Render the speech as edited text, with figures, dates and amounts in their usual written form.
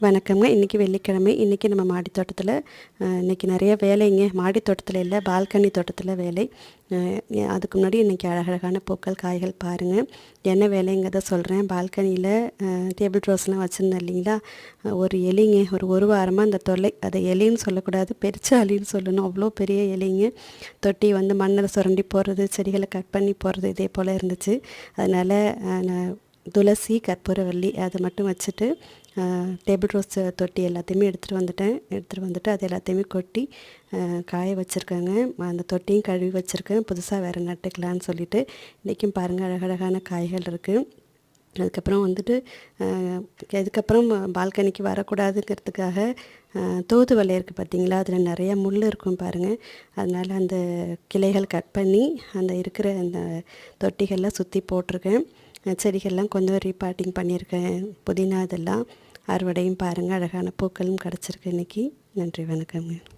வணக்கம்ங்க. இன்றைக்கி வெள்ளிக்கிழமை. இன்றைக்கி நம்ம மாடி தோட்டத்தில் இன்றைக்கி நிறைய வேலைங்க. மாடி தோட்டத்தில் இல்லை, பால்கனி தோட்டத்தில் வேலை. அதுக்கு முன்னாடி இன்றைக்கி அழகழகான பூக்கள், காய்கள் பாருங்கள். என்ன வேலைங்கிறத சொல்கிறேன். பால்கனியில் டேபிள் ரோஸ்லாம் வச்சுருந்தேன் இல்லைங்களா, ஒரு எலிங்க ஒரு வாரமாக அந்த தொல்லை. அதை எலின்னு சொல்லக்கூடாது, பெருச்சாளின்னு சொல்லணும். அவ்வளோ பெரிய எலிங்க. தொட்டி வந்து மண்ணில் சுரண்டி போடுறது, செடிகளை கட் பண்ணி போடுறது, இதே போல் இருந்துச்சு. அதனால் நான் துளசி, கற்பூரவள்ளி அதை மட்டும் வச்சுட்டு டேபிள் ரோஸ் தொட்டி எல்லாத்தையுமே எடுத்துகிட்டு வந்துட்டு அது எல்லாத்தையுமே கொட்டி காய வச்சுருக்கேங்க. அந்த தொட்டியும் கழுவி வச்சுருக்கேன். புதுசாக வேறு நட்டுக்கலான்னு சொல்லிவிட்டு. இன்றைக்கும் பாருங்கள், அழகழகான காய்கள் இருக்குது. அதுக்கப்புறம் வந்துட்டு இதுக்கப்புறம் பால்கனிக்கு வரக்கூடாதுங்கிறதுக்காக தூதுவளை இருக்குது பார்த்திங்களா, அதில் நிறையா முள் இருக்கும் பாருங்கள். அதனால் அந்த கிளைகள் கட் பண்ணி அந்த இருக்கிற அந்த தொட்டிகளில் சுற்றி போட்டிருக்கேன். செடிகள்லாம் கொஞ்சம் ரீபாட்டிங் பண்ணியிருக்கேன். புதினா இதெல்லாம் அறுவடையும் பாருங்கள். அழகான பூக்களும் கிடச்சிருக்கு இன்றைக்கி. நன்றி, வணக்கங்க.